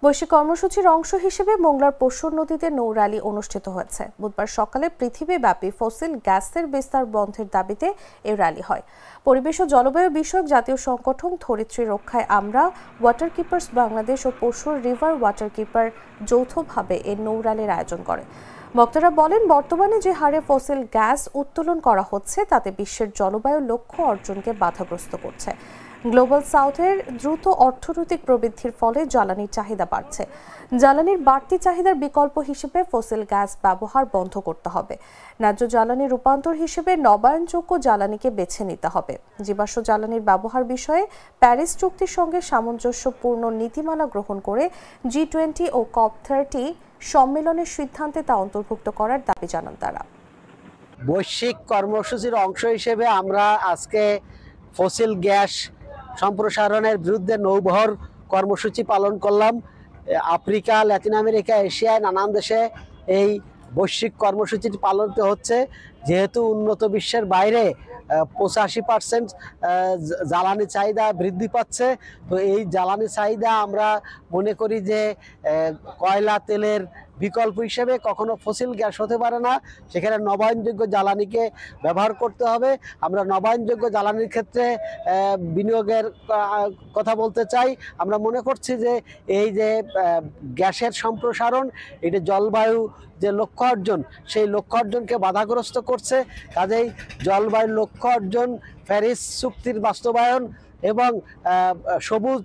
বৈশ্বিক কর্মসূচির অংশ হিসেবে মোংলার পরশুর নদীতে নৌ র্যালি অনুষ্ঠিত হয়েছে। বুধবার সকালে পৃথিবীব্যাপী ফসিল গ্যাসের বিস্তার বন্ধের দাবিতে এই র্যালি হয়। পরিবেশ ও জলবায়ু বিষয়ক জাতীয় সংগঠন ধরিত্রী রক্ষায় আমরা, ওয়াটার কিপার্স বাংলাদেশ ও পরশুর রিভার ওয়াটার কিপার যৌথভাবে এই নৌ র্যালির আয়োজন করে। বক্তারা বলেন, বর্তমানে যে হারে ফসিল গ্যাস উত্তোলন করা হচ্ছে তাতে বিশ্বের জলবায়ু লক্ষ্য অর্জনকে বাধাগ্রস্ত করছে। গ্লোবাল সাউথের দ্রুত অর্থনৈতিক প্রবৃদ্ধির ফলে জ্বালানির চাহিদা বাড়ছে। জ্বালানির বাড়তি চাহিদার বিকল্প হিসেবে ফসিল গ্যাস ব্যবহার বন্ধ করতে হবে। ন্যায্য জ্বালানি রূপান্তর হিসেবে নবায়নযোগ্য জ্বালানিকে বেছে নিতে হবে। জীবাশ্ম জ্বালানির ব্যবহার বিষয়ে প্যারিস চুক্তির সঙ্গে সামঞ্জস্যপূর্ণ নীতিমালা গ্রহণ করে G20 ও COP30 সম্মেলনের সিদ্ধান্তে তা অন্তর্ভুক্ত করার দাবি জানান তারা। বৈশ্বিক কর্মসূচির অংশ হিসেবে আমরা আজকে ফসিল গ্যাস সম্প্রসারণের বিরুদ্ধে নৌবহর কর্মসূচি পালন করলাম। আফ্রিকা, ল্যাটিন আমেরিকা, এশিয়ায় নানান দেশে এই বৈশ্বিক কর্মসূচিটি পালিত হচ্ছে। যেহেতু উন্নত বিশ্বের বাইরে 85% জ্বালানি চাহিদা বৃদ্ধি পাচ্ছে, তো এই জ্বালানি চাহিদা আমরা মনে করি যে কয়লা তেলের বিকল্প হিসেবে কখনো ফসিল গ্যাস হতে পারে না। সেখানে নবায়নযোগ্য জ্বালানিকে ব্যবহার করতে হবে। আমরা নবায়নযোগ্য জ্বালানির ক্ষেত্রে বিনিয়োগের কথা বলতে চাই। আমরা মনে করছি যে এই যে গ্যাসের সম্প্রসারণ, এটা জলবায়ু যে লক্ষ্য অর্জন, সেই লক্ষ্য অর্জনকে বাধাগ্রস্ত করছে। কাজেই জলবায়ুর লক্ষ্য অর্জন, প্যারিস চুক্তির বাস্তবায়ন এবং সবুজ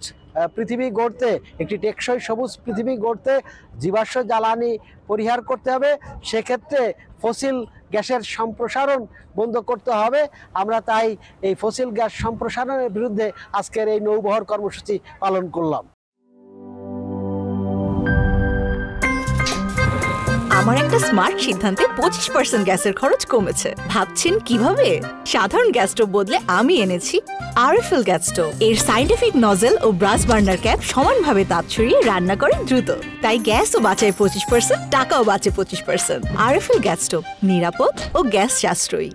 পৃথিবী গড়তে, একটি টেকসই সবুজ পৃথিবী গড়তে জীবাশ্ম জ্বালানি পরিহার করতে হবে। সেক্ষেত্রে ফসিল গ্যাসের সম্প্রসারণ বন্ধ করতে হবে। আমরা তাই এই ফসিল গ্যাস সম্প্রসারণের বিরুদ্ধে আজকের এই নৌবহর কর্মসূচি পালন করলাম। আমার একটা স্মার্ট সিদ্ধান্তে 25% গ্যাসের খরচ কমেছে। ভাবছেন কিভাবে? সাধারণ গ্যাস স্টোভ বদলে আমি এনেছি আরএফএল গ্যাস স্টোভ। এর সাইন্টিফিক নজল ও ব্রাস বার্নার ক্যাপ সমানভাবে তাপ ছড়িয়ে রান্না করে দ্রুত। তাই গ্যাসও বাঁচায় 25%, টাকাও বাঁচে 25%। আরএফএল গ্যাস স্টোভ নিরাপদ ও গ্যাস সাশ্রয়ী।